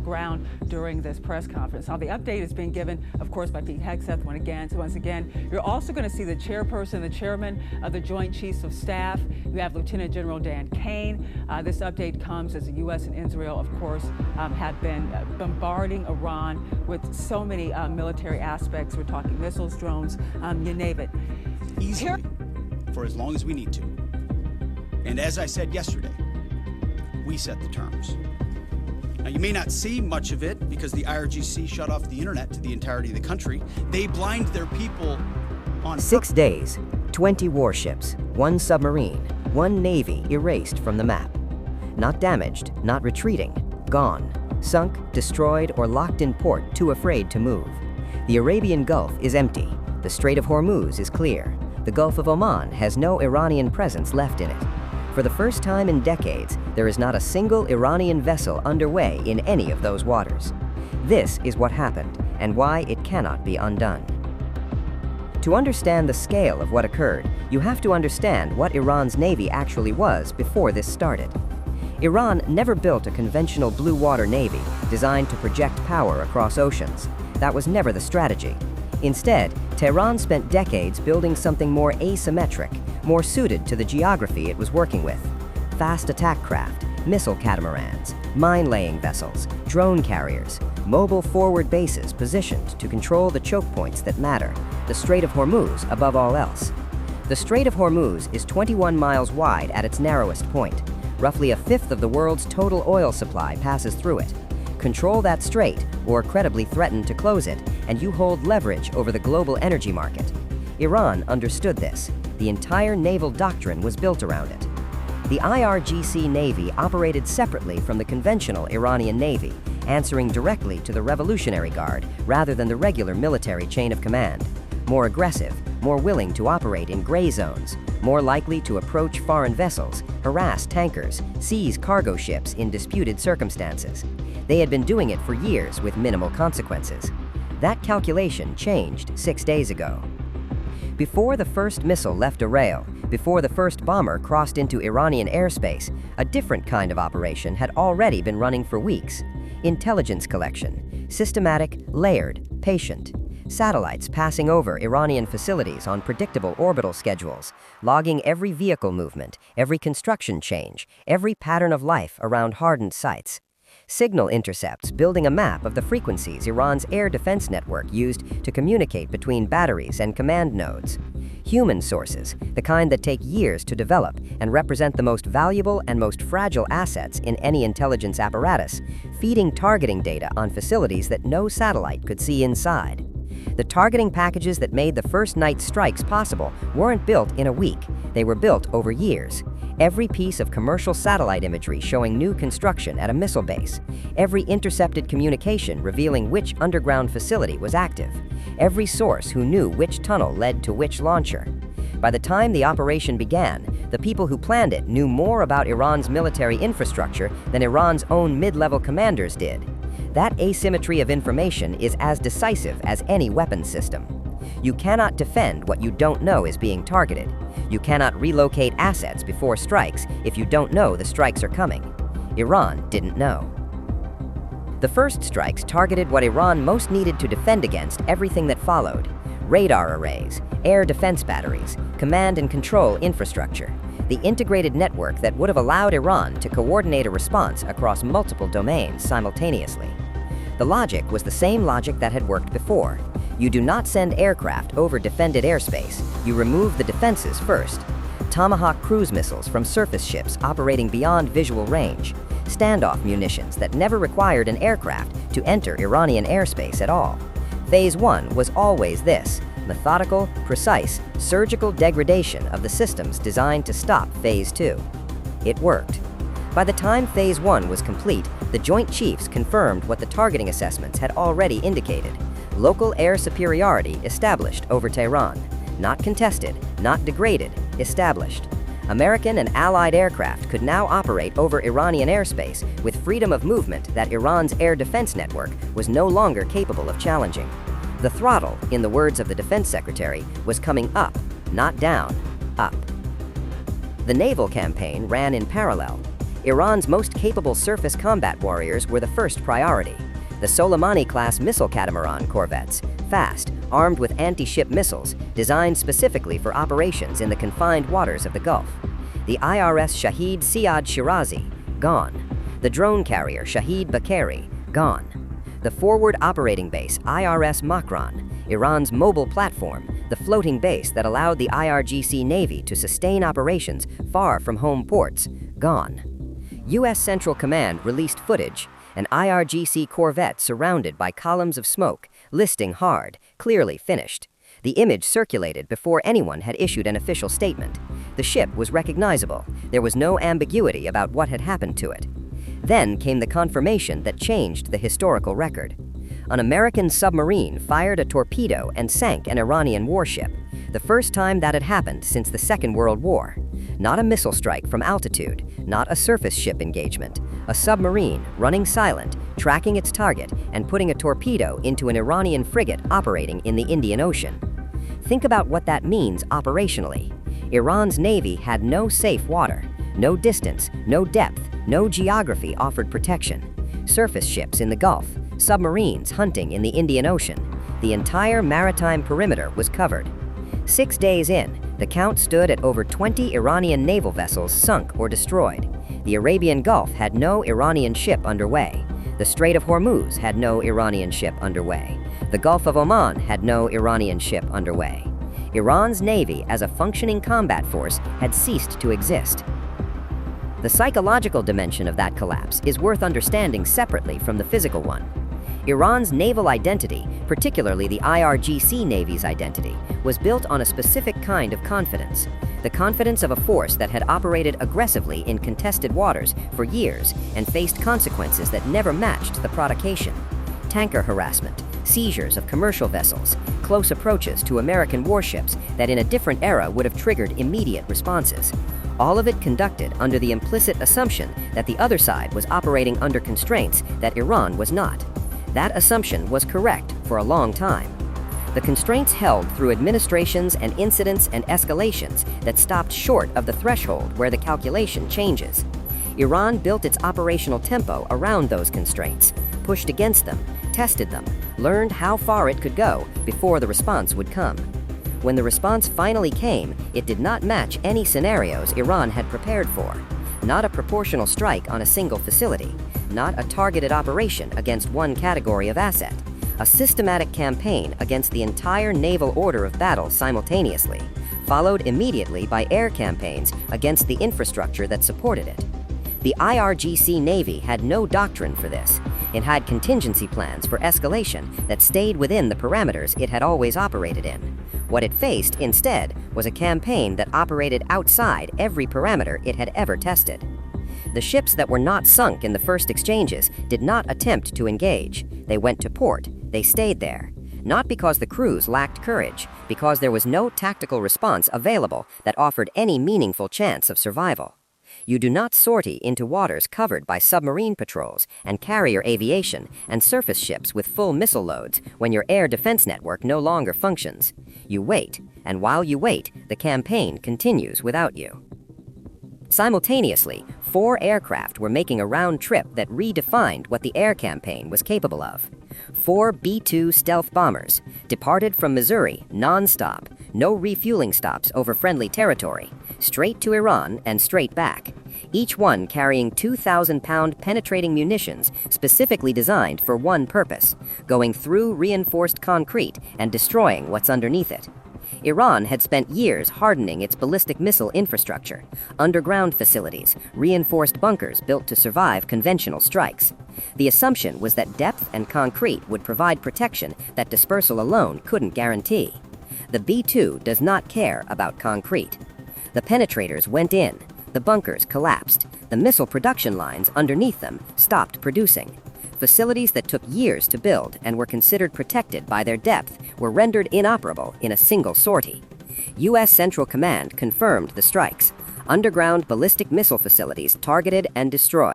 ground during this press conference. Now, the update is being given, of course, by Pete Hegseth once again. You're also going to see the chairperson, the chairman of the Joint Chiefs of Staff. You have Lieutenant General Dan Kane. This update comes as the U.S. and Israel, of course, have been bombarding Iran with so many military aspects. We're talking missiles, drones, you name it. Easily, for as long as we need to. And as I said yesterday, we set the terms. Now, you may not see much of it because the IRGC shut off the internet to the entirety of the country. They blind their people on 6 days, 20 warships, 1 submarine, 1 navy erased from the map. Not damaged, not retreating, gone, sunk, destroyed, or locked in port, too afraid to move. The Arabian Gulf is empty. The Strait of Hormuz is clear. The Gulf of Oman has no Iranian presence left in it. For the first time in decades, there is not a single Iranian vessel underway in any of those waters. This is what happened and why it cannot be undone. To understand the scale of what occurred, you have to understand what Iran's navy actually was before this started. Iran never built a conventional blue water navy designed to project power across oceans. That was never the strategy. Instead, Tehran spent decades building something more asymmetric, more suited to the geography it was working with. Fast attack craft, missile catamarans, mine-laying vessels, drone carriers, mobile forward bases positioned to control the choke points that matter, the Strait of Hormuz above all else. The Strait of Hormuz is 21 miles wide at its narrowest point. Roughly a fifth of the world's total oil supply passes through it. Control that strait, or credibly threaten to close it, and you hold leverage over the global energy market. Iran understood this. The entire naval doctrine was built around it. The IRGC Navy operated separately from the conventional Iranian Navy, answering directly to the Revolutionary Guard rather than the regular military chain of command. More aggressive, more willing to operate in gray zones, more likely to approach foreign vessels, harass tankers, seize cargo ships in disputed circumstances. They had been doing it for years with minimal consequences. That calculation changed 6 days ago. Before the first missile left a rail, before the first bomber crossed into Iranian airspace, a different kind of operation had already been running for weeks. Intelligence collection, systematic, layered, patient. Satellites passing over Iranian facilities on predictable orbital schedules, logging every vehicle movement, every construction change, every pattern of life around hardened sites. Signal intercepts building a map of the frequencies Iran's air defense network used to communicate between batteries and command nodes. Human sources, the kind that take years to develop and represent the most valuable and most fragile assets in any intelligence apparatus, feeding targeting data on facilities that no satellite could see inside. The targeting packages that made the first night strikes possible weren't built in a week. They were built over years. Every piece of commercial satellite imagery showing new construction at a missile base. Every intercepted communication revealing which underground facility was active. Every source who knew which tunnel led to which launcher. By the time the operation began, the people who planned it knew more about Iran's military infrastructure than Iran's own mid-level commanders did. That asymmetry of information is as decisive as any weapons system. You cannot defend what you don't know is being targeted. You cannot relocate assets before strikes if you don't know the strikes are coming. Iran didn't know. The first strikes targeted what Iran most needed to defend against everything that followed: radar arrays, air defense batteries, command and control infrastructure, the integrated network that would have allowed Iran to coordinate a response across multiple domains simultaneously. The logic was the same logic that had worked before. You do not send aircraft over defended airspace. You remove the defenses first. Tomahawk cruise missiles from surface ships operating beyond visual range. Standoff munitions that never required an aircraft to enter Iranian airspace at all. Phase 1 was always this: methodical, precise, surgical degradation of the systems designed to stop Phase 2. It worked. By the time Phase 1 was complete, the Joint Chiefs confirmed what the targeting assessments had already indicated: local air superiority established over Tehran. Not contested, not degraded, established. American and Allied aircraft could now operate over Iranian airspace with freedom of movement that Iran's air defense network was no longer capable of challenging. The throttle, in the words of the Defense Secretary, was coming up, not down, up. The naval campaign ran in parallel. Iran's most capable surface combat warriors were the first priority. The Soleimani-class missile catamaran corvettes, fast, armed with anti-ship missiles, designed specifically for operations in the confined waters of the Gulf. The IRS Shahid Siad Shirazi, gone. The drone carrier Shahid Bakeri, gone. The forward operating base IRS Makran, Iran's mobile platform, the floating base that allowed the IRGC Navy to sustain operations far from home ports, gone. U.S. Central Command released footage, an IRGC corvette surrounded by columns of smoke, listing hard, clearly finished. The image circulated before anyone had issued an official statement. The ship was recognizable. There was no ambiguity about what had happened to it. Then came the confirmation that changed the historical record. An American submarine fired a torpedo and sank an Iranian warship, the first time that had happened since the Second World War. Not a missile strike from altitude, not a surface ship engagement. A submarine, running silent, tracking its target, and putting a torpedo into an Iranian frigate operating in the Indian Ocean. Think about what that means operationally. Iran's navy had no safe water, no distance, no depth, no geography offered protection. Surface ships in the Gulf, submarines hunting in the Indian Ocean. The entire maritime perimeter was covered. 6 days in, the count stood at over 20 Iranian naval vessels sunk or destroyed. The Arabian Gulf had no Iranian ship underway. The Strait of Hormuz had no Iranian ship underway. The Gulf of Oman had no Iranian ship underway. Iran's navy as a functioning combat force had ceased to exist. The psychological dimension of that collapse is worth understanding separately from the physical one. Iran's naval identity, particularly the IRGC Navy's identity, was built on a specific kind of confidence. The confidence of a force that had operated aggressively in contested waters for years and faced consequences that never matched the provocation. Tanker harassment, seizures of commercial vessels, close approaches to American warships that in a different era would have triggered immediate responses. All of it conducted under the implicit assumption that the other side was operating under constraints that Iran was not. That assumption was correct for a long time. The constraints held through administrations and incidents and escalations that stopped short of the threshold where the calculation changes. Iran built its operational tempo around those constraints, pushed against them, tested them, learned how far it could go before the response would come. When the response finally came, it did not match any scenarios Iran had prepared for. Not a proportional strike on a single facility, not a targeted operation against one category of asset. A systematic campaign against the entire naval order of battle simultaneously, followed immediately by air campaigns against the infrastructure that supported it. The IRGC Navy had no doctrine for this. It had contingency plans for escalation that stayed within the parameters it had always operated in. What it faced, instead, was a campaign that operated outside every parameter it had ever tested. The ships that were not sunk in the first exchanges did not attempt to engage. They went to port. They stayed there. Not because the crews lacked courage, because there was no tactical response available that offered any meaningful chance of survival. You do not sortie into waters covered by submarine patrols and carrier aviation and surface ships with full missile loads when your air defense network no longer functions. You wait, and while you wait, the campaign continues without you. Simultaneously, 4 aircraft were making a round trip that redefined what the air campaign was capable of. 4 B-2 stealth bombers departed from Missouri non-stop, no refueling stops over friendly territory, straight to Iran and straight back, each one carrying 2,000-pound penetrating munitions specifically designed for one purpose, going through reinforced concrete and destroying what's underneath it. Iran had spent years hardening its ballistic missile infrastructure, underground facilities, reinforced bunkers built to survive conventional strikes. The assumption was that depth and concrete would provide protection that dispersal alone couldn't guarantee. The B-2 does not care about concrete. The penetrators went in, the bunkers collapsed, the missile production lines underneath them stopped producing. Facilities that took years to build and were considered protected by their depth were rendered inoperable in a single sortie. U.S. Central Command confirmed the strikes. Underground ballistic missile facilities targeted and destroyed.